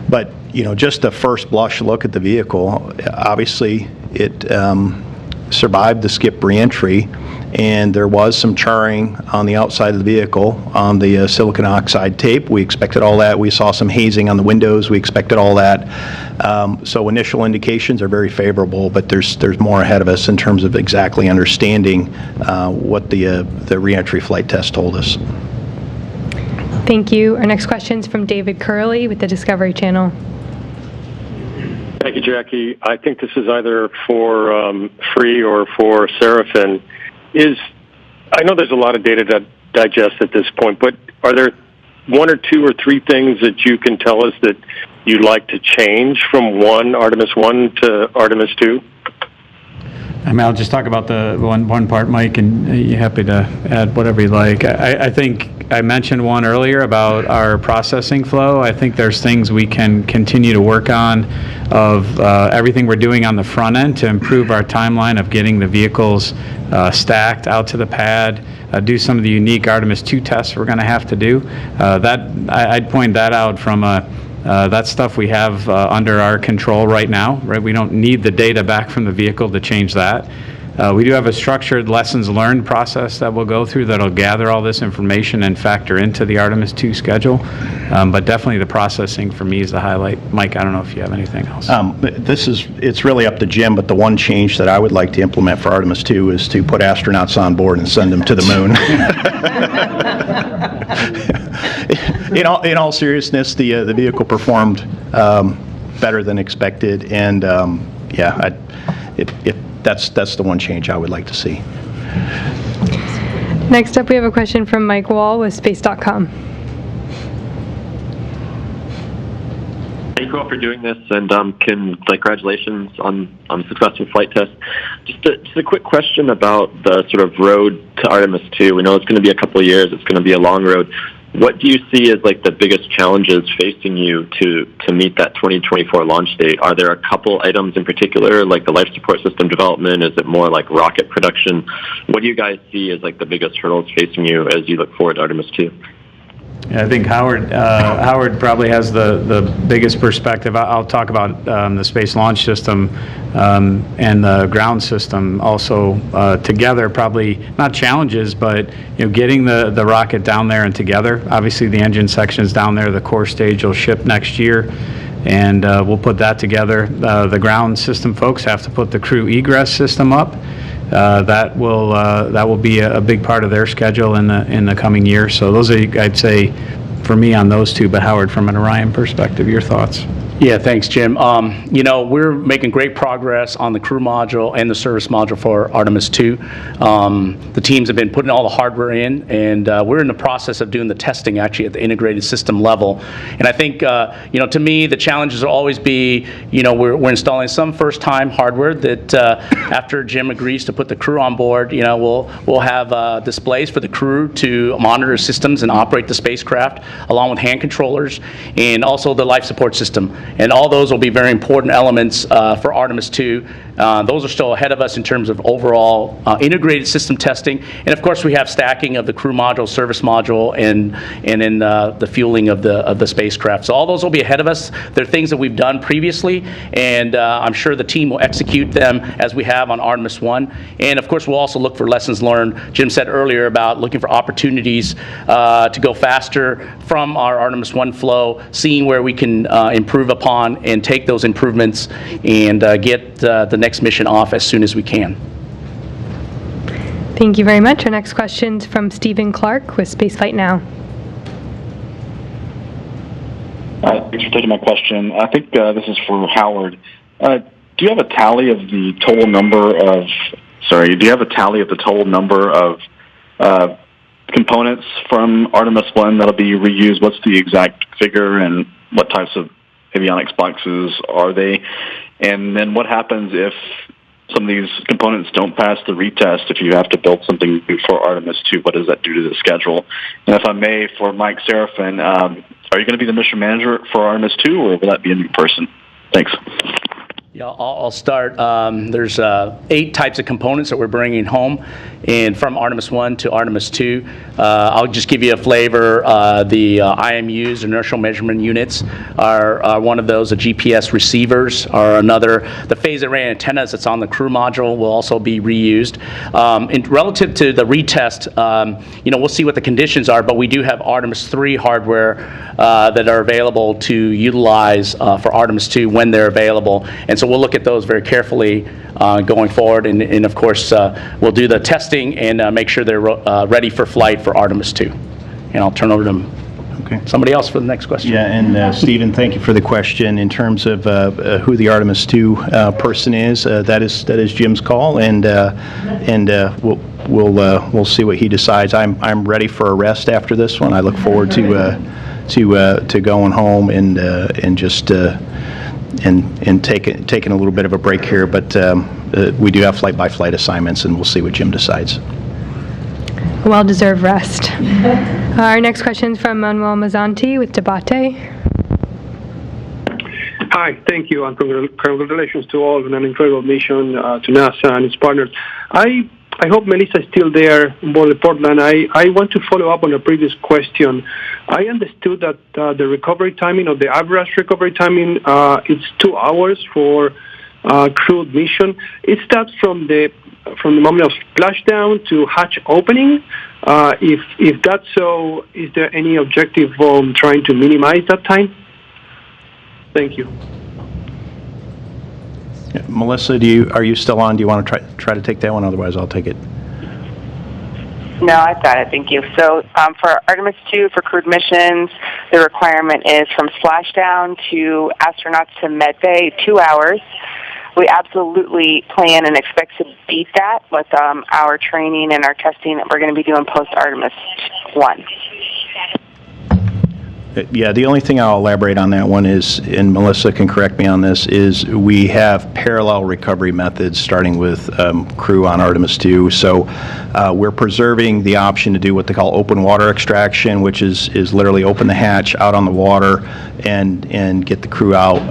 But just a first blush look at the vehicle, obviously it survived the skip reentry, and there was some charring on the outside of the vehicle on the silicon oxide tape. We expected all that. We saw some hazing on the windows. We expected all that. So initial indications are very favorable, but there's more ahead of us in terms of exactly understanding what the reentry flight test told us. Thank you. Our next question is from David Curley with the Discovery Channel. Thank you, Jackie. I think this is either for Free or for Serafin. I know there's a lot of data to digest at this point, but are there one or two or three things that you can tell us that you'd like to change from Artemis I to Artemis II? I'll just talk about the one part, Mike, and you're happy to add whatever you like. I think I mentioned one earlier about our processing flow. I think there's things we can continue to work on of everything we're doing on the front end to improve our timeline of getting the vehicles stacked out to the pad, do some of the unique Artemis II tests we're going to have to do. I'd point that out from a That's stuff we have under our control right now, right? We don't need the data back from the vehicle to change that. We do have a structured lessons learned process that we'll go through that'll gather all this information and factor into the Artemis II schedule. But definitely the processing for me is the highlight. Mike, I don't know if you have anything else. It's really up to Jim, but the one change that I would like to implement for Artemis II is to put astronauts on board and send them to the moon. In all seriousness, the vehicle performed better than expected, and that's the one change I would like to see. Next up, we have a question from Mike Wall with space.com. Thank you all for doing this, and congratulations on successful flight test. Just a quick question about the sort of road to Artemis II. We know it's going to be a couple of years. It's going to be a long road. What do you see as like the biggest challenges facing you to meet that 2024 launch date? Are there a couple items in particular, like the life support system development? Is it more like rocket production? What do you guys see as like the biggest hurdles facing you as you look forward to Artemis II? Yeah, I think Howard probably has the biggest perspective. I'll talk about the Space Launch System and the ground system also together. Probably not challenges, but getting the rocket down there and together. Obviously, the engine section is down there. The core stage will ship next year, and we'll put that together. The ground system folks have to put the crew egress system up. That will be a big part of their schedule in the coming year. So those are, I'd say, for me on those two. But Howard, from an Orion perspective, your thoughts? Yeah, thanks, Jim. We're making great progress on the crew module and the service module for Artemis II. The teams have been putting all the hardware in, and we're in the process of doing the testing actually at the integrated system level. And I think, to me, the challenges will always be, we're installing some first-time hardware that after Jim agrees to put the crew on board, we'll have displays for the crew to monitor systems and operate the spacecraft, along with hand controllers, and also the life support system. And all those will be very important elements for Artemis II. Those are still ahead of us in terms of overall integrated system testing. And of course, we have stacking of the crew module, service module, and then the fueling of the spacecraft. So all those will be ahead of us. They're things that we've done previously, and I'm sure the team will execute them as we have on Artemis I. And of course, we'll also look for lessons learned. Jim said earlier about looking for opportunities to go faster from our Artemis I flow, seeing where we can improve upon and take those improvements and get the next mission off as soon as we can. Thank you very much. Our next question is from Stephen Clark with Spaceflight Now. Thanks for taking my question. I think this is for Howard. Do you have a tally of the total number of? Do you have a tally of the total number of components from Artemis I that'll be reused? What's the exact figure, and what types of avionics boxes are they? And then what happens if some of these components don't pass the retest, if you have to build something new for Artemis II? What does that do to the schedule? And if I may, for Mike Serafin, are you going to be the mission manager for Artemis II, or will that be a new person? Thanks. Yeah, I'll start. There's 8 types of components that we're bringing home, and from Artemis I to Artemis II. I'll just give you a flavor. The IMUs, inertial measurement units, are one of those. The GPS receivers are another. The phase array antennas that's on the crew module will also be reused. Relative to the retest, we'll see what the conditions are, but we do have Artemis III hardware that are available to utilize for Artemis II when they're available. And so we'll look at those very carefully going forward, and of course we'll do the testing and make sure they're ready for flight for Artemis II. And I'll turn over to somebody else for the next question. Yeah, and Stephen, thank you for the question. In terms of who the Artemis II person is, that is Jim's call, and we'll see what he decides. I'm ready for a rest after this one. I look forward to going home and just. And taking a little bit of a break here, but we do have flight-by-flight assignments, and we'll see what Jim decides. A well-deserved rest. Our next question is from Manuel Mazzanti with Debate. Hi, thank you, and congratulations to all on an incredible mission to NASA and its partners. I I hope Melissa's still there on board the Portland. I want to follow up on a previous question. I understood that the recovery timing, or the average recovery timing, it's 2 hours for crewed mission. It starts from the moment of splashdown to hatch opening. If that's so, is there any objective on trying to minimize that time? Thank you. Yeah, Melissa, are you still on? Do you want to try to take that one? Otherwise, I'll take it. No, I've got it. Thank you. So for Artemis II, for crewed missions, the requirement is from splashdown to astronauts to medbay, 2 hours. We absolutely plan and expect to beat that with our training and our testing that we're going to be doing post-Artemis I. Yeah, the only thing I'll elaborate on that one is, and Melissa can correct me on this, is we have parallel recovery methods starting with crew on Artemis II. So we're preserving the option to do what they call open water extraction, which is literally open the hatch out on the water and get the crew out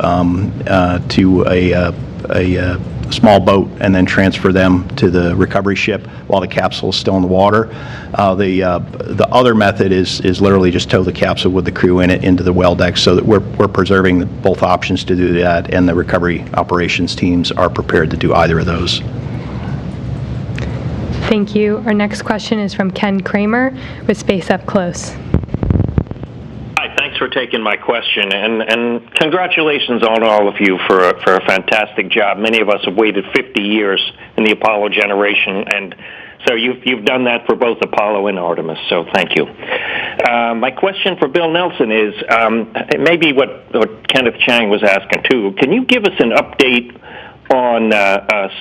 to a small boat and then transfer them to the recovery ship while the capsule is still in the water. The other method is literally just tow the capsule with the crew in it into the well deck, so that we're preserving both options to do that, and the recovery operations teams are prepared to do either of those. Thank you. Our next question is from Ken Kramer with Space Up Close. Hi, thanks for taking my question, and congratulations on all of you for a fantastic job. Many of us have waited 50 years in the Apollo generation, and so you've done that for both Apollo and Artemis, so thank you. My question for Bill Nelson is maybe what Kenneth Chang was asking too. Can you give us an update on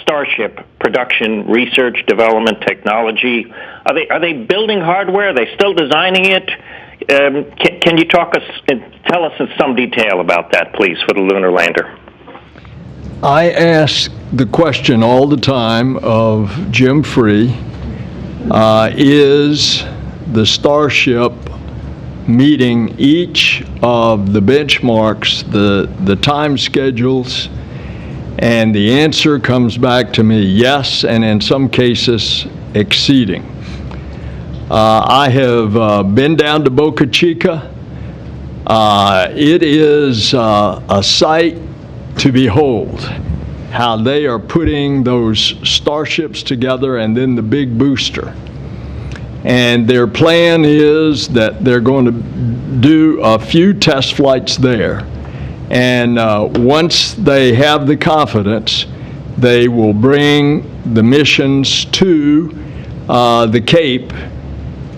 Starship production, research, development, technology? Are they building hardware? Are they still designing it? Can you tell us in some detail about that, please, for the lunar lander? I ask the question all the time of Jim Free, is the Starship meeting each of the benchmarks, the time schedules? And the answer comes back to me, yes, and in some cases, exceeding. I have been down to Boca Chica. It is a sight to behold how they are putting those starships together and then the big booster. And their plan is that they're going to do a few test flights there. And once they have the confidence, they will bring the missions to the Cape,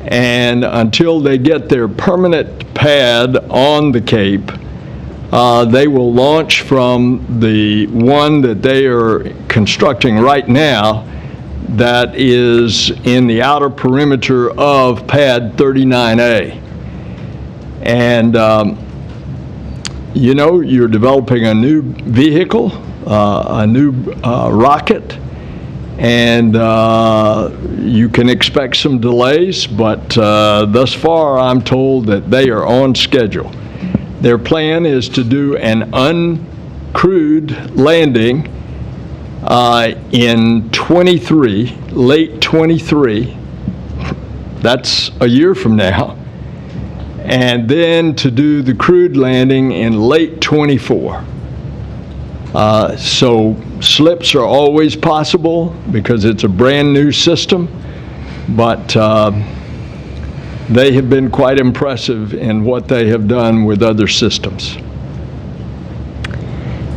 and until they get their permanent pad on the Cape, they will launch from the one that they are constructing right now that is in the outer perimeter of pad 39A. And you know, you're developing a new vehicle, a new rocket, and you can expect some delays, but thus far I'm told that they are on schedule. Their plan is to do an uncrewed landing in 23, late 23, that's a year from now, and then to do the crewed landing in late 24. So slips are always possible because it's a brand new system, but they have been quite impressive in what they have done with other systems.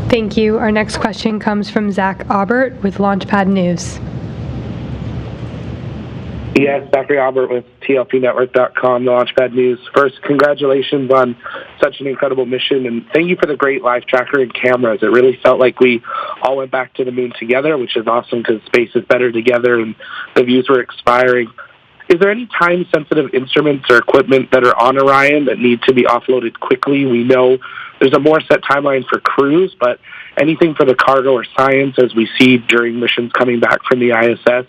Thank you. Our next question comes from Zach Aubert with Launchpad News. Yes, Zachary Albert with TLPnetwork.com, the Launchpad News. First, congratulations on such an incredible mission, and thank you for the great live tracker and cameras. It really felt like we all went back to the moon together, which is awesome because space is better together and the views were expiring. Is there any time-sensitive instruments or equipment that are on Orion that need to be offloaded quickly? We know there's a more set timeline for crews, but anything for the cargo or science as we see during missions coming back from the ISS?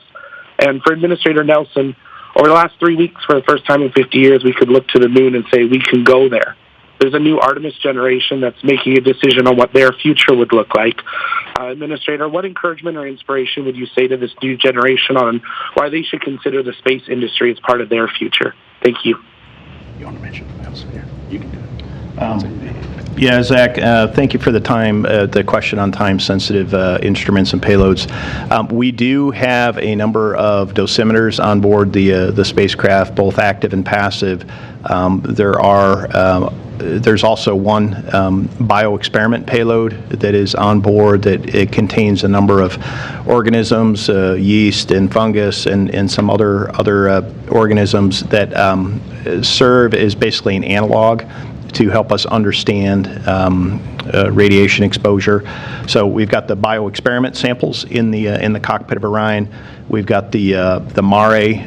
And for Administrator Nelson, over the last 3 weeks, for the first time in 50 years, we could look to the moon and say we can go there. there's a new Artemis generation that's making a decision on what their future would look like. Administrator, what encouragement or inspiration would you say to this new generation on why they should consider the space industry as part of their future? Thank you. You want to mention something else here? You can do it. Yeah, Zach, thank you for the question on time-sensitive instruments and payloads. We do have a number of dosimeters on board the spacecraft, both active and passive. There's also one bioexperiment payload that is on board that it contains a number of organisms, yeast and fungus and some other organisms that serve as basically an analog to help us understand radiation exposure. So we've got the bioexperiment samples in the cockpit of Orion. We've got the Mare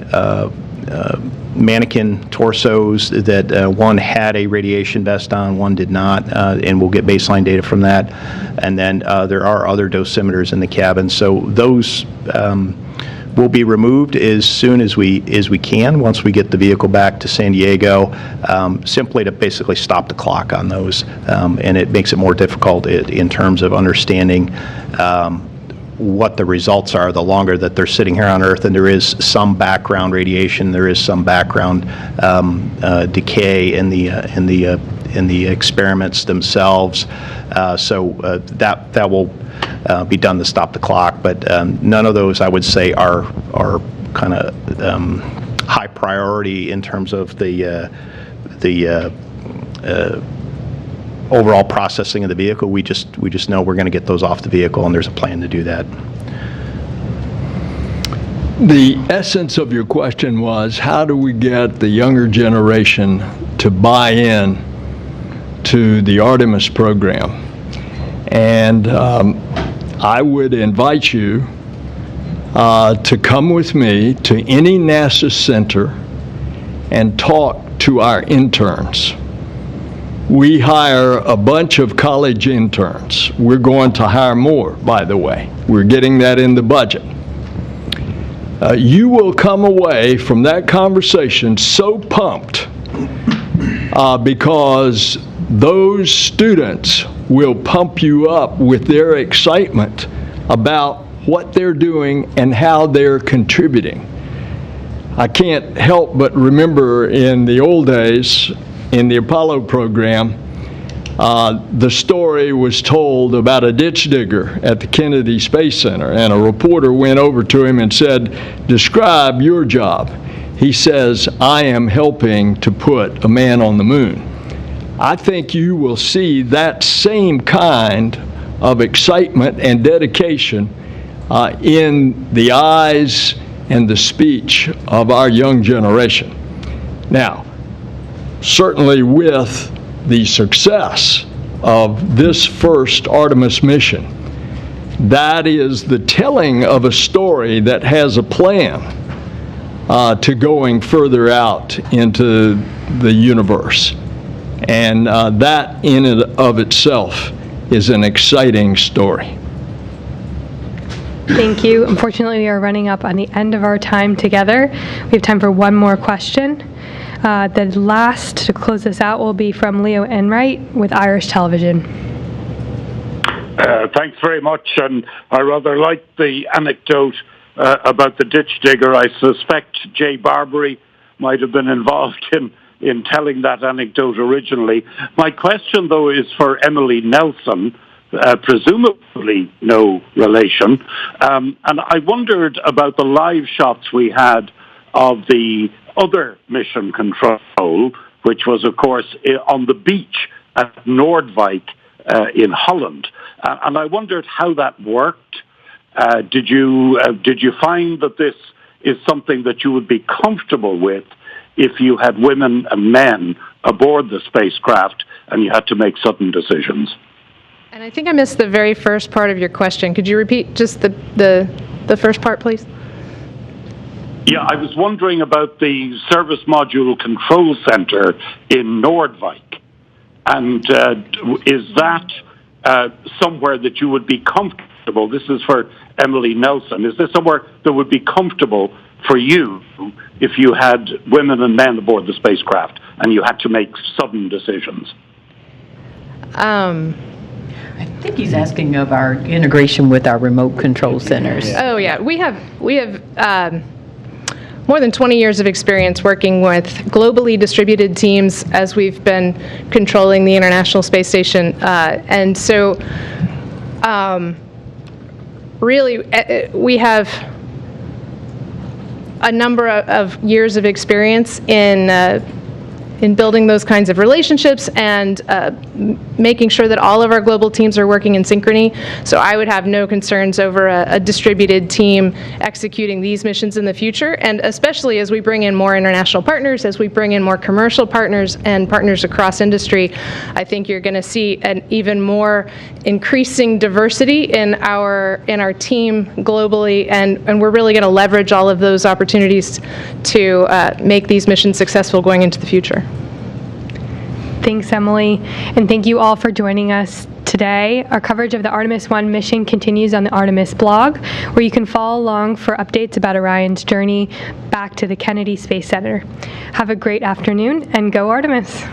mannequin torsos that one had a radiation vest on, one did not, and we'll get baseline data from that. And then there are other dosimeters in the cabin. So those will be removed as soon as we can once we get the vehicle back to San Diego, simply to basically stop the clock on those, and it makes it more difficult in terms of understanding what the results are the longer that they're sitting here on Earth. And there is some background radiation, there is some background decay in the experiments themselves, so that will be done to stop the clock, but none of those I would say are kind of high priority in terms of the overall processing of the vehicle. We just know we're going to get those off the vehicle, and there's a plan to do that. The essence of your question was, how do we get the younger generation to buy in to the Artemis program? And I would invite you to come with me to any NASA center and talk to our interns. We hire a bunch of college interns. We're going to hire more, by the way. We're getting that in the budget. You will come away from that conversation so pumped because those students will pump you up with their excitement about what they're doing and how they're contributing. I can't help but remember in the old days, in the Apollo program, the story was told about a ditch digger at the Kennedy Space Center, and a reporter went over to him and said, "Describe your job." He says, "I am helping to put a man on the moon." I think you will see that same kind of excitement and dedication in the eyes and the speech of our young generation. Now, certainly with the success of this first Artemis mission, that is the telling of a story that has a plan to going further out into the universe. And that in and of itself is an exciting story. Thank you. Unfortunately, we are running up on the end of our time together. We have time for one more question. The last to close this out will be from Leo Enright with Irish Television. Thanks very much, and I rather like the anecdote about the ditch digger. I suspect Jay Barbary might have been involved in telling that anecdote originally. My question, though, is for Emily Nelson, presumably no relation, and I wondered about the live shots we had of the other mission control, which was, of course, on the beach at Noordwijk in Holland. And I wondered how that worked. Did you find that this is something that you would be comfortable with if you had women and men aboard the spacecraft and you had to make sudden decisions? And I think I missed the very first part of your question. Could you repeat just the first part, please? Yeah, I was wondering about the Service Module Control Center in Noordwijk. And is that somewhere that you would be comfortable? This is for Emily Nelson. Is this somewhere that would be comfortable for you if you had women and men aboard the spacecraft and you had to make sudden decisions? I think he's asking of our integration with our remote control centers. Oh yeah, we have more than 20 years of experience working with globally distributed teams as we've been controlling the International Space Station, and so really we have a number of years of experience in building those kinds of relationships and making sure that all of our global teams are working in synchrony. So I would have no concerns over a distributed team executing these missions in the future, and especially as we bring in more international partners, as we bring in more commercial partners and partners across industry, I think you're going to see an even more increasing diversity in our team globally, and we're really going to leverage all of those opportunities to make these missions successful going into the future. Thanks, Emily, and thank you all for joining us today. Our coverage of the Artemis I mission continues on the Artemis blog, where you can follow along for updates about Orion's journey back to the Kennedy Space Center. Have a great afternoon, and go Artemis!